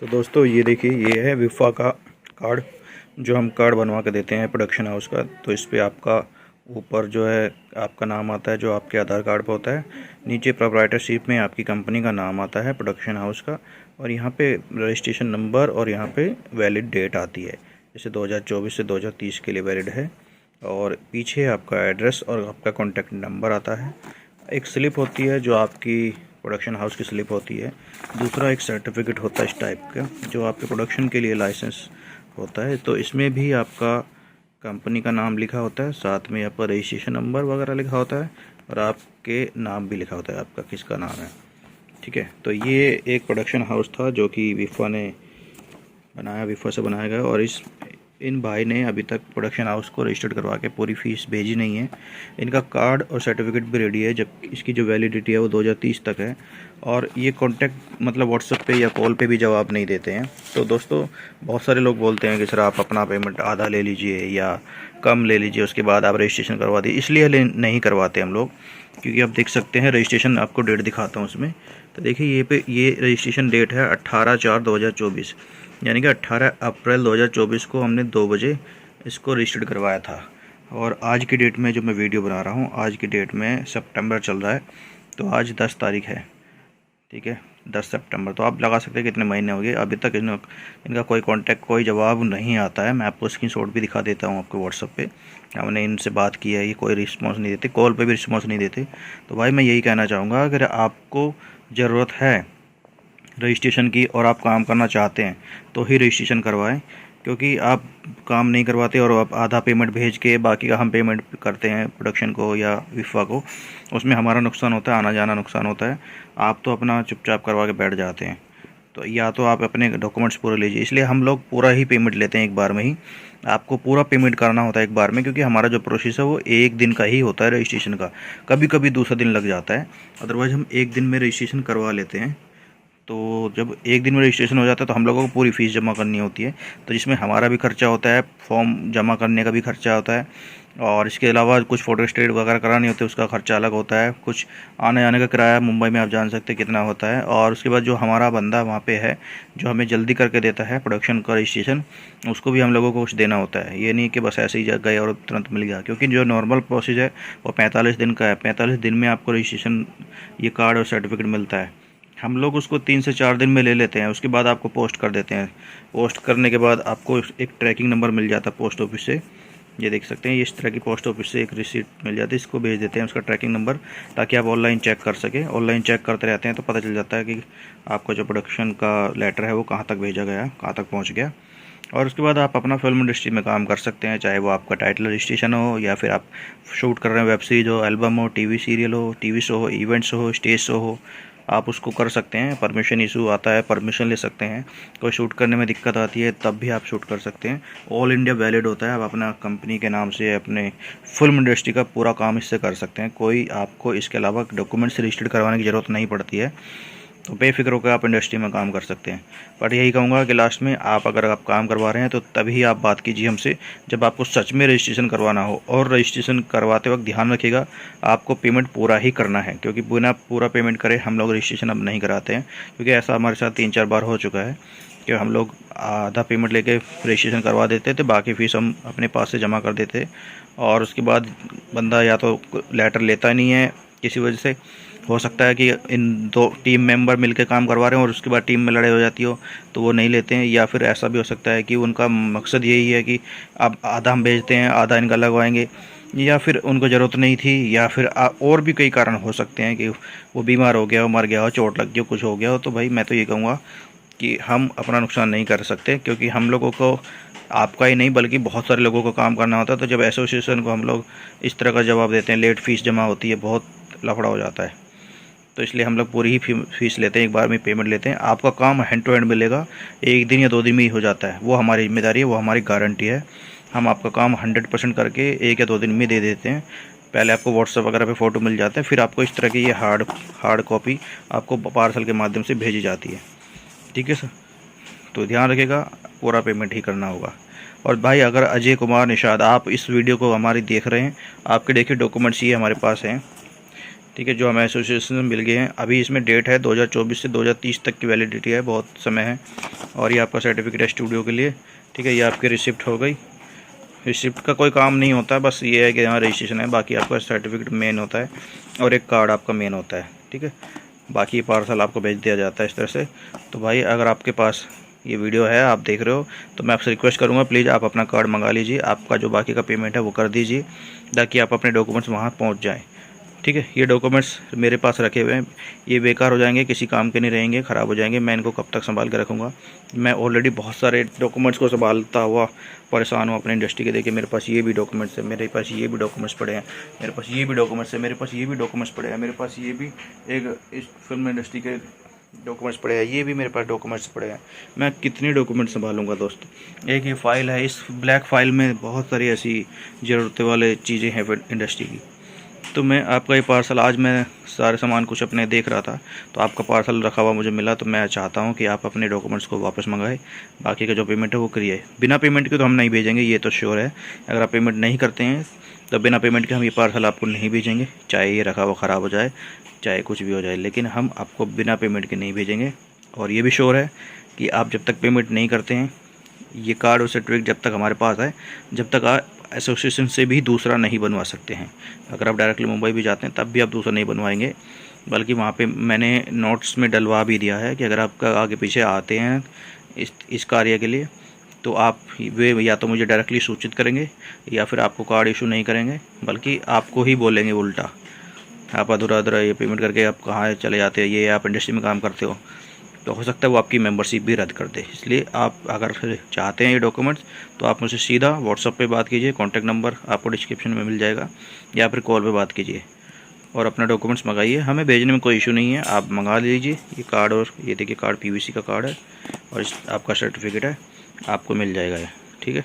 तो दोस्तों ये देखिए, ये है विफा का कार्ड जो हम कार्ड बनवा के देते हैं प्रोडक्शन हाउस का। तो इस पे आपका ऊपर जो है आपका नाम आता है जो आपके आधार कार्ड पे होता है। नीचे प्रोप्राइटरशिप में आपकी कंपनी का नाम आता है प्रोडक्शन हाउस का, और यहाँ पे रजिस्ट्रेशन नंबर और यहाँ पे वैलिड डेट आती है, जैसे 2024 से 2030 के लिए वैलिड है। और पीछे आपका एड्रेस और आपका कॉन्टैक्ट नंबर आता है। एक स्लिप होती है जो आपकी प्रोडक्शन हाउस की स्लिप होती है। दूसरा एक सर्टिफिकेट होता है इस टाइप का जो आपके प्रोडक्शन के लिए लाइसेंस होता है। तो इसमें भी आपका कंपनी का नाम लिखा होता है, साथ में आपका रजिस्ट्रेशन नंबर वगैरह लिखा होता है, और आपके नाम भी लिखा होता है, आपका किसका नाम है। ठीक है, तो ये एक प्रोडक्शन हाउस था जो कि विफा ने बनाया, विफा से बनाया गया। और इन भाई ने अभी तक प्रोडक्शन हाउस को रजिस्टर्ड करवा के पूरी फीस भेजी नहीं है। इनका कार्ड और सर्टिफिकेट भी रेडी है, जब इसकी जो वैलिडिटी है वो 2030 तक है। और ये कॉन्टैक्ट मतलब व्हाट्सएप पे या कॉल पे भी जवाब नहीं देते हैं। तो दोस्तों बहुत सारे लोग बोलते हैं कि सर आप अपना पेमेंट आधा ले लीजिए या कम ले लीजिए, उसके बाद आप रजिस्ट्रेशन करवा दीजिए। इसलिए नहीं करवाते हम लोग, क्योंकि आप देख सकते हैं रजिस्ट्रेशन, आपको डेट दिखाता हूँ उसमें। तो देखिए ये रजिस्ट्रेशन डेट है 18/4/2024, यानी कि 18 अप्रैल 2024 को हमने 2 बजे इसको रजिस्टर्ड करवाया था। और आज की डेट में जो मैं वीडियो बना रहा हूँ, आज की डेट में सितंबर चल रहा है, तो आज 10 तारीख है। ठीक है, 10 सितंबर। तो आप लगा सकते हैं कितने महीने हो गए, अभी तक इनका कोई कांटेक्ट, कोई जवाब नहीं आता है। मैं आपको स्क्रीनशॉट भी दिखा देता हूँ आपको व्हाट्सएप पे। हमने इनसे बात की है, ये कोई रिस्पॉन्स नहीं देते, कॉल पे भी रिस्पॉन्स नहीं देते। तो भाई मैं यही कहना चाहूँगा, अगर आपको ज़रूरत है रजिस्ट्रेशन की और आप काम करना चाहते हैं तो ही रजिस्ट्रेशन करवाएं, क्योंकि आप काम नहीं करवाते और आप आधा पेमेंट भेज के बाकी का हम पेमेंट करते हैं प्रोडक्शन को या विफा को, उसमें हमारा नुकसान होता है, आना जाना नुकसान होता है। आप तो अपना चुपचाप करवा के बैठ जाते हैं। तो या तो आप अपने डॉक्यूमेंट्स पूरे लीजिए, इसलिए हम लोग पूरा ही पेमेंट लेते हैं एक बार में ही। आपको पूरा पेमेंट करना होता है एक बार में, क्योंकि हमारा जो प्रोसेस है वो एक दिन का ही होता है रजिस्ट्रेशन का। कभी कभी दूसरा दिन लग जाता है, अदरवाइज़ हम एक दिन में रजिस्ट्रेशन करवा लेते हैं। तो जब एक दिन में रजिस्ट्रेशन हो जाता है तो हम लोगों को पूरी फ़ीस जमा करनी होती है, तो जिसमें हमारा भी खर्चा होता है, फॉर्म जमा करने का भी खर्चा होता है, और इसके अलावा कुछ फ़ोटो स्टेट वगैरह करानी होती है, उसका खर्चा अलग होता है। कुछ आने जाने का किराया मुंबई में आप जान सकते हैं कितना होता है। और उसके बाद जो हमारा बंदा वहाँ पे है जो हमें जल्दी करके देता है प्रोडक्शन का रजिस्ट्रेशन, उसको भी हम लोगों को कुछ देना होता है। ये नहीं कि बस ऐसे ही गए और तुरंत मिल गया, क्योंकि जो नॉर्मल प्रोसेस है वो 45 दिन का है। 45 दिन में आपको रजिस्ट्रेशन ये कार्ड और सर्टिफिकेट मिलता है। हम लोग उसको 3 से 4 दिन में ले लेते हैं, उसके बाद आपको पोस्ट कर देते हैं। पोस्ट करने के बाद आपको एक ट्रैकिंग नंबर मिल जाता है पोस्ट ऑफिस से। ये देख सकते हैं, इस तरह की पोस्ट ऑफिस से एक रिसीट मिल जाती है, इसको भेज देते हैं उसका ट्रैकिंग नंबर, ताकि आप ऑनलाइन चेक कर सकें। ऑनलाइन चेक करते रहते हैं तो पता चल जाता है कि आपका जो प्रोडक्शन का लेटर है वो कहाँ तक भेजा गया, कहाँ तक पहुँच गया। और उसके बाद आप अपना फिल्म इंडस्ट्री में काम कर सकते हैं, चाहे वो आपका टाइटल रजिस्ट्रेशन हो या फिर आप शूट कर रहे हैं वेब सीरीज़ हो, एल्बम हो, टीवी सीरियल हो, टीवी शो हो, इवेंट्स हो, स्टेज शो हो, आप उसको कर सकते हैं। परमिशन इशू आता है, परमिशन ले सकते हैं। कोई शूट करने में दिक्कत आती है तब भी आप शूट कर सकते हैं। ऑल इंडिया वैलिड होता है, आप अपना कंपनी के नाम से अपने फिल्म इंडस्ट्री का पूरा काम इससे कर सकते हैं। कोई आपको इसके अलावा डॉक्यूमेंट्स रजिस्टर्ड करवाने की ज़रूरत नहीं पड़ती है। तो बेफिक्र होकर आप इंडस्ट्री में काम कर सकते हैं। बट यही कहूँगा कि लास्ट में अगर आप काम करवा रहे हैं तो तभी आप बात कीजिए हमसे जब आपको सच में रजिस्ट्रेशन करवाना हो। और रजिस्ट्रेशन करवाते वक्त ध्यान रखिएगा आपको पेमेंट पूरा ही करना है, क्योंकि बिना पूरा पेमेंट करे हम लोग रजिस्ट्रेशन अब नहीं कराते हैं। क्योंकि ऐसा हमारे साथ 3-4 बार हो चुका है कि हम लोग आधा पेमेंट लेके रजिस्ट्रेशन करवा देते थे, बाकी फ़ीस हम अपने पास से जमा कर देते, और उसके बाद बंदा या तो लेटर लेता नहीं है किसी वजह से। हो सकता है कि इन 2 टीम मेंबर मिलकर काम करवा रहे हैं और उसके बाद टीम में लड़ाई हो जाती हो तो वो नहीं लेते हैं। या फिर ऐसा भी हो सकता है कि उनका मकसद यही है कि अब आधा हम भेजते हैं, आधा इनका लगवाएंगे, या फिर उनको ज़रूरत नहीं थी, या फिर और भी कई कारण हो सकते हैं कि वो बीमार हो गया हो, मर गया हो, चोट लग गया, कुछ हो गया हो। तो भाई मैं तो ये कहूँगा कि हम अपना नुकसान नहीं कर सकते, क्योंकि हम लोगों को आपका ही नहीं बल्कि बहुत सारे लोगों को काम करना होता है। तो जब एसोसिएशन को हम लोग इस तरह का जवाब देते हैं, लेट फीस जमा होती है, बहुत लफड़ा हो जाता है। तो इसलिए हम लोग पूरी ही फीस लेते हैं, एक बार में पेमेंट लेते हैं। आपका काम हैंड टू हैंड मिलेगा, 1 दिन या 2 दिन में ही हो जाता है। वो हमारी जिम्मेदारी है, वो हमारी गारंटी है। हम आपका काम 100% करके 1 या 2 दिन में दे देते हैं। पहले आपको व्हाट्सएप वगैरह पे फ़ोटो मिल जाते हैं, फिर आपको इस तरह की ये हार्ड कॉपी आपको पार्सल के माध्यम से भेजी जाती है। ठीक है सर, तो ध्यान रखिएगा पूरा पेमेंट ही करना होगा। और भाई अगर अजय कुमार निषाद आप इस वीडियो को हमारी देख रहे हैं, आपके देखिए डॉक्यूमेंट्स ये हमारे पास हैं। ठीक है, जो हमें एसोसिएशन में मिल गए हैं। अभी इसमें डेट है 2024 से 2030 तक की वैलिडिटी है, बहुत समय है। और ये आपका सर्टिफिकेट है स्टूडियो के लिए, ठीक है। ये आपकी रिसिप्ट हो गई। रिसिप्ट का कोई काम नहीं होता, बस ये है कि यहाँ रजिस्ट्रेशन है, बाकी आपका सर्टिफिकेट मेन होता है और एक कार्ड आपका मेन होता है, ठीक है। बाकी पार्सल आपको भेज दिया जाता है इस तरह से। तो भाई अगर आपके पास ये वीडियो है, आप देख रहे हो, तो मैं आपसे रिक्वेस्ट करूँगा प्लीज़ आप अपना कार्ड मंगा लीजिए। आपका जो बाकी का पेमेंट है वो कर दीजिए, ताकि आप अपने डॉक्यूमेंट्स वहाँ पहुँच जाएँ, ठीक है। ये डॉक्यूमेंट्स मेरे पास रखे हुए हैं, ये बेकार हो जाएंगे, किसी काम के नहीं रहेंगे, ख़राब हो जाएंगे। मैं इनको कब तक संभाल के रखूँगा। मैं ऑलरेडी बहुत सारे डॉक्यूमेंट्स को संभालता हुआ परेशान हूँ अपनी इंडस्ट्री के। देखिए मेरे पास ये भी डॉक्यूमेंट्स है, मेरे पास ये भी डॉक्यूमेंट्स पड़े हैं, मेरे पास ये भी डॉक्यूमेंट्स है, मेरे पास ये भी डॉक्यूमेंट्स पड़े हैं, मेरे पास ये भी एक इस फिल्म इंडस्ट्री के डॉक्यूमेंट्स पड़े हैं, ये भी मेरे पास डॉक्यूमेंट्स पड़े हैं। मैं कितने डॉक्यूमेंट्स संभालूंगा दोस्त। एक ये फ़ाइल है, इस ब्लैक फ़ाइल में बहुत सारी ऐसी ज़रूरत वाले चीज़ें हैं इंडस्ट्री की। तो मैं आपका ये पार्सल, आज मैं सारे सामान कुछ अपने देख रहा था, तो आपका पार्सल रखा हुआ मुझे मिला। तो मैं चाहता हूँ कि आप अपने डॉक्यूमेंट्स को वापस मंगाए, बाकी का जो पेमेंट है वो करिए। बिना पेमेंट के तो हम नहीं भेजेंगे, ये तो श्योर है। अगर आप पेमेंट नहीं करते हैं तो बिना पेमेंट के हम ये पार्सल आपको नहीं भेजेंगे, चाहे ये रखा हुआ ख़राब हो जाए, चाहे कुछ भी हो जाए, लेकिन हम आपको बिना पेमेंट के नहीं भेजेंगे। और ये भी श्योर है कि आप जब तक पेमेंट नहीं करते हैं, ये कार्ड और सर्टिफिकेट जब तक हमारे पास है, जब तक आप एसोसिएशन से भी दूसरा नहीं बनवा सकते हैं। अगर आप डायरेक्टली मुंबई भी जाते हैं तब भी आप दूसरा नहीं बनवाएंगे, बल्कि वहाँ पे मैंने नोट्स में डलवा भी दिया है कि अगर आपका आगे पीछे आते हैं इस कार्य के लिए, तो आप वे या तो मुझे डायरेक्टली सूचित करेंगे या फिर आपको कार्ड इशू नहीं करेंगे, बल्कि आपको ही बोलेंगे उल्टा। आप अधूरा अधूरा ये पेमेंट करके आप कहाँ चले जाते हैं, ये आप इंडस्ट्री में काम करते हो, तो हो सकता है वो आपकी मेंबरशिप भी रद्द कर दे। इसलिए आप अगर चाहते हैं ये डॉक्यूमेंट्स, तो आप मुझसे सीधा व्हाट्सएप पे बात कीजिए, कॉन्टैक्ट नंबर आपको डिस्क्रिप्शन में मिल जाएगा, या फिर कॉल पे बात कीजिए और अपना डॉक्यूमेंट्स मंगाइए। हमें भेजने में कोई इशू नहीं है, आप मंगा लीजिए ये कार्ड। और ये देखिए कार्ड PVC का कार्ड है और आपका सर्टिफिकेट है, आपको मिल जाएगा ये, ठीक है।